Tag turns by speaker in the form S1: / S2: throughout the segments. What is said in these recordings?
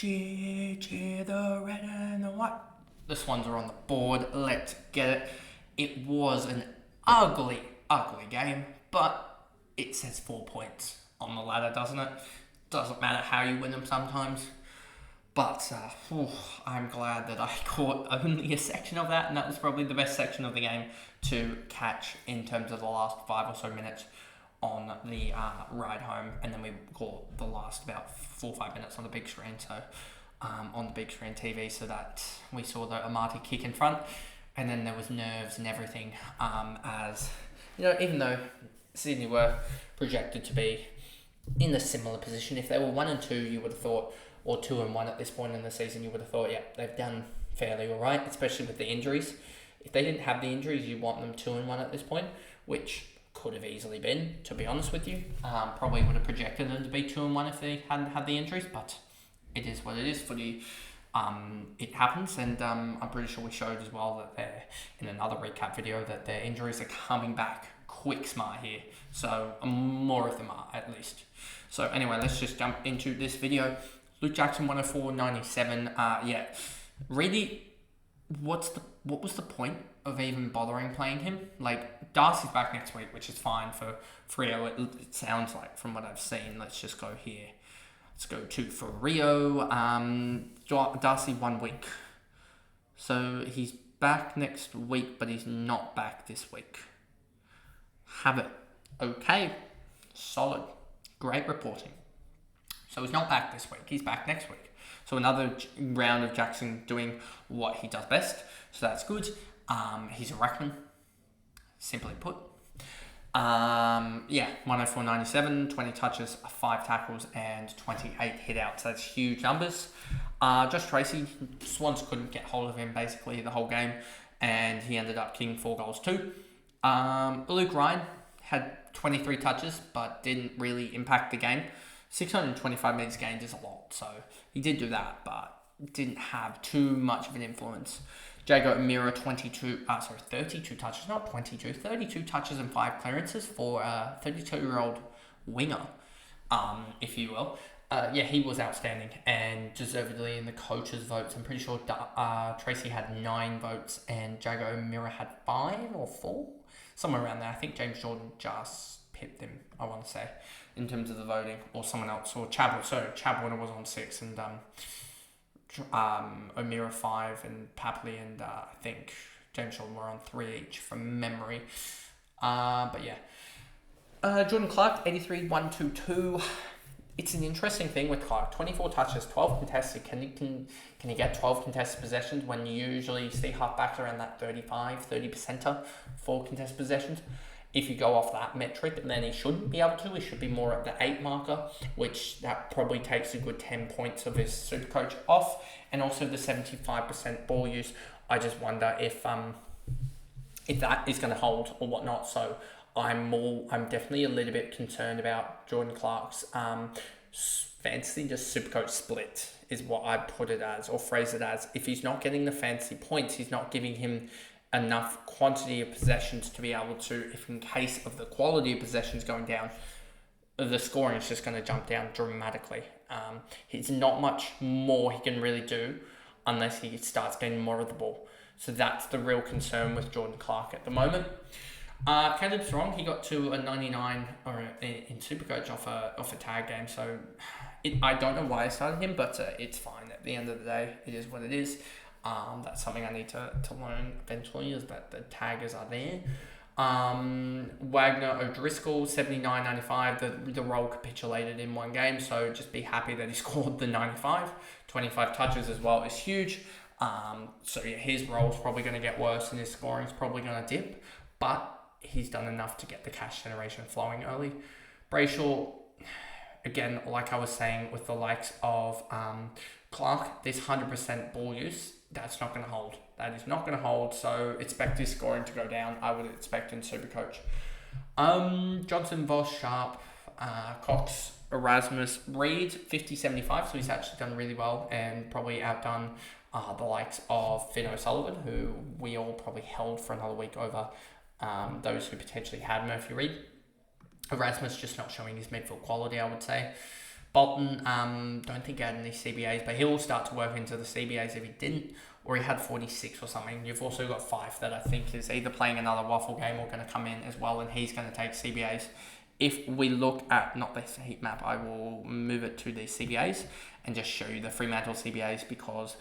S1: Cheer the red and the white. The Swans are on the board. Let's get it. It was an ugly game, but it says 4 points on the ladder, doesn't it? Doesn't matter how you win them sometimes. But I'm glad that I caught only a section of that, and that was probably the best section of the game to catch in terms of the last 5 or so minutes on the ride home, and then we caught the last about 4 or 5 minutes on the big screen, so on the big screen TV, so that we saw the Amati kick in front, and then there was nerves and everything, as you know, even though Sydney were projected to be in a similar position, if they were 1 and 2, you would have thought, or 2 and 1 at this point in the season, you would have thought, yeah, they've done fairly all right, especially with the injuries. If they didn't have the injuries, you want them 2 and 1 at this point, which could have easily been, to be honest with you. Probably would have projected them to be 2 and 1 if they hadn't had the injuries, but it is what it is. Footy, it happens, and I'm pretty sure we showed as well that they're in another recap video that their injuries are coming back quick smart here. So more of them are, at least. So anyway, let's just jump into this video. Luke Jackson 104.97. Yeah, really, what was the point of even bothering playing him? Like, Darcy's back next week, which is fine for Freo, it sounds like, from what I've seen. Let's just go here. Let's go to Freo. Darcy 1 week. So he's back next week, but he's not back this week. Have it. Okay. Solid. Great reporting. So he's not back this week. He's back next week. So another round of Jackson doing what he does best. So that's good. He's a ruckman, simply put. Yeah, 104.97, 20 touches, 5 tackles, and 28 hit-outs. That's huge numbers. Josh Tracy, Swans couldn't get hold of him basically the whole game, and he ended up kicking 4 goals too. Luke Ryan had 23 touches, but didn't really impact the game. 625 metres gained is a lot, so he did do that, but didn't have too much of an influence. Jago O'Meara, 32 touches, not 22, 32 touches and 5 clearances for a 32-year-old winger, if you will. Yeah, he was outstanding and deservedly in the coaches' votes. I'm pretty sure Tracy had 9 votes and Jago O'Meara had 5 or 4, somewhere around there. I think James Jordan just pipped him, I want to say, in terms of the voting, or someone else, or Chabwinner was on 6, and O'Meara 5, and Papley and I think James Jordan were on 3 each from memory. But yeah. Jordan Clark, 83, 122. It's an interesting thing with Clark. 24 touches, 12 contested. Can you get 12 contested possessions when you usually see halfbacks around that 30% for contested possessions? If you go off that metric, then he shouldn't be able to. He should be more at the 8 marker, which that probably takes a good 10 points of his Supercoach off. And also the 75% ball use. I just wonder if that is going to hold or whatnot. So I'm definitely a little bit concerned about Jordan Clark's fancy just Supercoach split is what I put it as, or phrase it as. If he's not getting the fancy points, he's not giving him enough quantity of possessions to be able to, if in case of the quality of possessions going down, the scoring is just going to jump down dramatically. It's not much more he can really do unless he starts getting more of the ball. So that's the real concern with Jordan Clark at the moment. Caleb Throng, he got to a 99 in Supercoach off a tag game. So I don't know why I started him, but it's fine. At the end of the day, it is what it is. That's something I need to learn eventually, is that the taggers are there. Wagner O'Driscoll, 79.95. The role capitulated in 1 game, so just be happy that he scored the 95. 25 touches as well is huge. So yeah, his role's probably going to get worse and his scoring's probably going to dip, but he's done enough to get the cash generation flowing early. Brayshaw, again, like I was saying with the likes of Clark, this 100% ball use, that's not going to hold. That is not going to hold, so expect his scoring to go down. I would expect in Supercoach. Johnson, Voss, Sharp, Cox, Erasmus, Reed, 50-75, so he's actually done really well and probably outdone the likes of Finn O'Sullivan, who we all probably held for another week over those who potentially had Murphy Reed. Erasmus just not showing his midfield quality, I would say. Bolton, don't think he had any CBAs, but he'll start to work into the CBAs if he didn't, or he had 46 or something. You've also got Fife that I think is either playing another waffle game or going to come in as well, and he's going to take CBAs. If we look at, not this heat map, I will move it to the CBAs and just show you the Fremantle CBAs because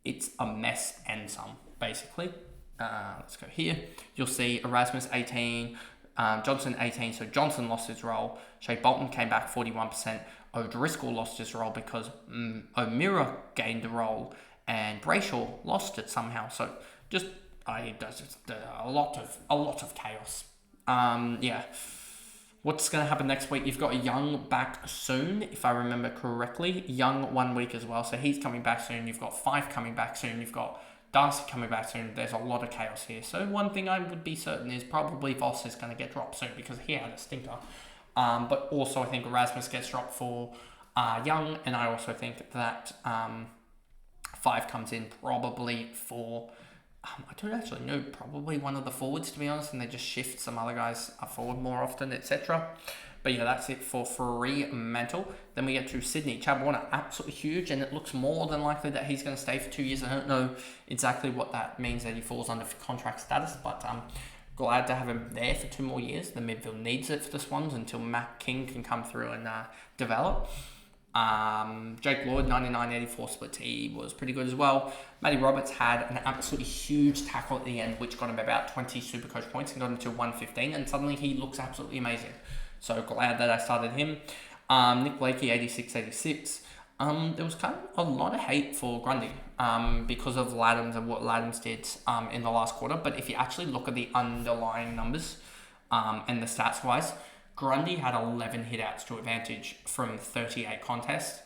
S1: it's a mess and some, basically. Let's go here. You'll see Erasmus 18, Johnson 18, so Johnson lost his role. Shea Bolton came back 41%. O'Driscoll lost his role because O'Meara gained a role and Brayshaw lost it somehow. So just a lot of chaos. Yeah. What's going to happen next week? You've got Young back soon, if I remember correctly. Young 1 week as well, so he's coming back soon. You've got Fife coming back soon. You've got Darcy coming back soon. There's a lot of chaos here. So one thing I would be certain is probably Voss is going to get dropped soon because he had a stinker. But also I think Erasmus gets dropped for Young, and I also think that Five comes in probably for, I don't actually know, probably one of the forwards to be honest, and they just shift some other guys forward more often, etc. But yeah, that's it for Fremantle. Then we get to Sydney. Chad Warner, absolutely huge, and it looks more than likely that he's going to stay for 2 years. I don't know exactly what that means that he falls under contract status, but I'm glad to have him there for 2 more years. The midfield needs it for the Swans until Matt King can come through and develop. Jake Lloyd, 99-84 split. He was pretty good as well. Matty Roberts had an absolutely huge tackle at the end, which got him about 20 Supercoach points and got him to 115, and suddenly he looks absolutely amazing. So glad that I started him. Nick Blakey, 86-86. There was kind of a lot of hate for Grundy because of Laddams and what Laddams did in the last quarter. But if you actually look at the underlying numbers and the stats-wise, Grundy had 11 hit-outs to advantage from 38 contests.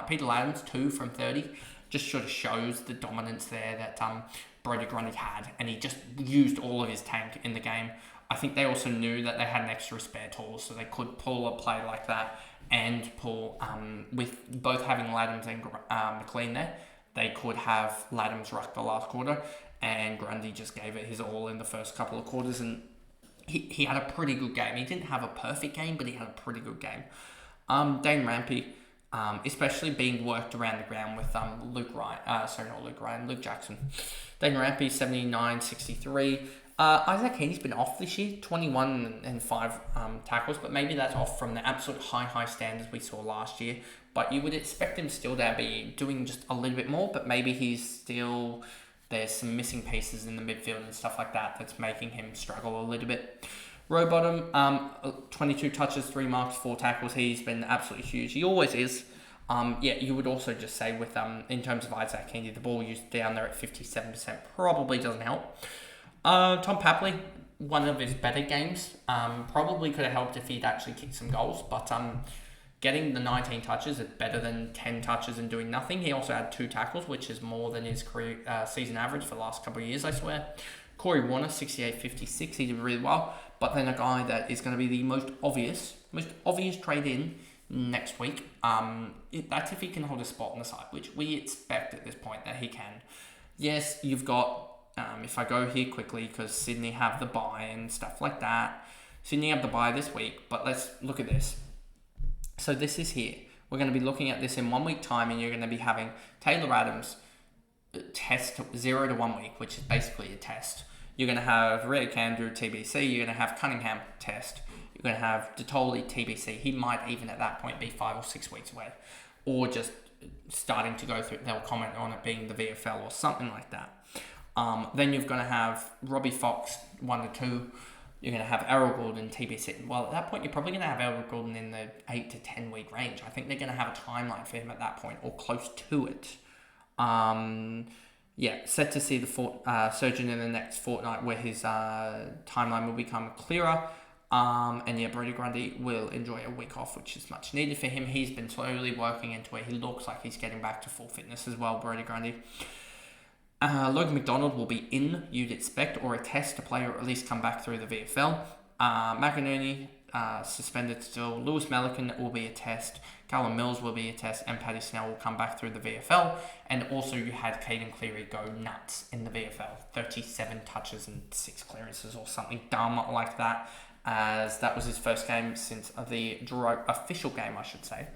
S1: Peter Laddams, 2 from 30. Just sort of shows the dominance there that Brodie Grundy had. And he just used all of his tank in the game. I think they also knew that they had an extra spare tool, so they could pull a play like that and pull, with both having Laddams and McLean there, they could have Laddams ruck the last quarter, and Grundy just gave it his all in the first couple of quarters, and he had a pretty good game. He didn't have a perfect game, but he had a pretty good game. Dane Rampy, especially being worked around the ground with Luke Jackson. Dane Rampy, 79-63. Isaac Heaney's been off this year, 21 and 5 tackles, but maybe that's off from the absolute high standards we saw last year. But you would expect him still to be doing just a little bit more, but maybe there's some missing pieces in the midfield and stuff like that that's making him struggle a little bit. Rowbottom, 22 touches, 3 marks, 4 tackles. He's been absolutely huge. He always is. You would also just say with in terms of Isaac Heaney, the ball used down there at 57% probably doesn't help. Tom Papley, one of his better games, probably could have helped if he'd actually kicked some goals, but getting the 19 touches is better than 10 touches and doing nothing. He also had 2 tackles, which is more than his career season average for the last couple of years, I swear. Corey Warner, 68-56, he did really well, but then a guy that is going to be the most obvious trade in next week, that's if he can hold a spot on the side, which we expect at this point that he can. Yes, you've got, if I go here quickly, because Sydney have the bye and stuff like that. Sydney have the bye this week, but let's look at this. So this is here. We're going to be looking at this in 1 week time, and you're going to be having Taylor Adams test 0 to 1 week, which is basically a test. You're going to have Ria Candrew TBC. You're going to have Cunningham test. You're going to have Detoli TBC. He might even at that point be 5 or 6 weeks away, or just starting to go through. They'll comment on it being the VFL or something like that. Then you're going to have Robbie Fox 1 to 2. You're going to have Errol Gordon TBC. Well, at that point, you're probably going to have Errol Gordon in the 8 to 10 week range. I think they're going to have a timeline for him at that point, or close to it. Set to see the surgeon in the next fortnight where his timeline will become clearer. Brodie Grundy will enjoy a week off, which is much needed for him. He's been slowly working into it. He looks like he's getting back to full fitness as well, Brodie Grundy. Logan McDonald will be in, you'd expect, or a test to play, or at least come back through the VFL. McInerney, suspended still. Lewis Melican will be a test. Callum Mills will be a test, and Paddy Snell will come back through the VFL. And also you had Caden Cleary go nuts in the VFL. 37 touches and 6 clearances or something dumb like that, as that was his first game since the official game, I should say,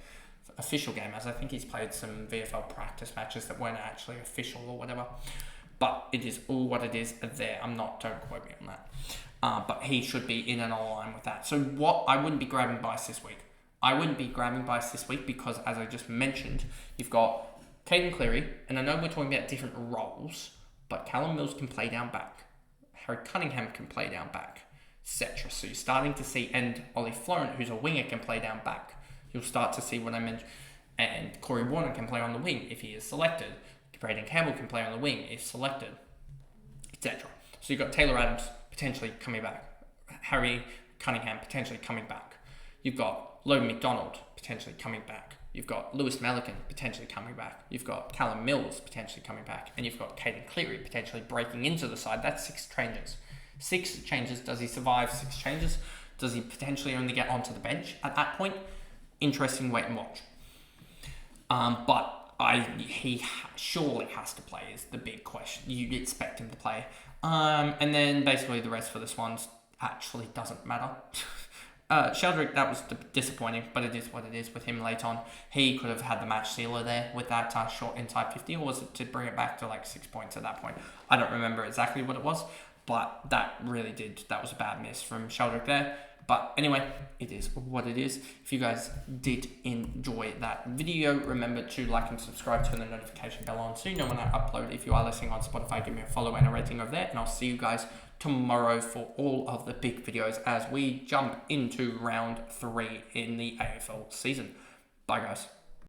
S1: official game, as I think he's played some VFL practice matches that weren't actually official or whatever. But it is all what it is there. Don't quote me on that. But he should be in and align with that. So I wouldn't be grabbing Bice this week. I wouldn't be grabbing Bice this week because, as I just mentioned, you've got Caden Cleary, and I know we're talking about different roles, but Callum Mills can play down back. Harry Cunningham can play down back, etc. So you're starting to see, and Ollie Florent, who's a winger, can play down back. You'll start to see what I mentioned. And Corey Warner can play on the wing if he is selected. Braden Campbell can play on the wing if selected, etc. So you've got Taylor Adams potentially coming back, Harry Cunningham potentially coming back. You've got Logan McDonald potentially coming back. You've got Lewis Malikan potentially coming back. You've got Callum Mills potentially coming back. And you've got Caden Cleary potentially breaking into the side. That's 6 changes. 6 changes. Does he survive 6 changes? Does he potentially only get onto the bench at that point? Interesting wait and watch. But he surely has to play is the big question. You'd expect him to play. And then basically the rest for this one actually doesn't matter. Sheldrick, that was disappointing, but it is what it is with him late on. He could have had the match sealer there with that short inside 50, or was it to bring it back to like 6 points at that point? I don't remember exactly what it was, but that was a bad miss from Sheldrick there. But anyway, it is what it is. If you guys did enjoy that video, remember to like and subscribe, turn the notification bell on so you know when I upload. If you are listening on Spotify, give me a follow and a rating over there. And I'll see you guys tomorrow for all of the big videos as we jump into round 3 in the AFL season. Bye, guys.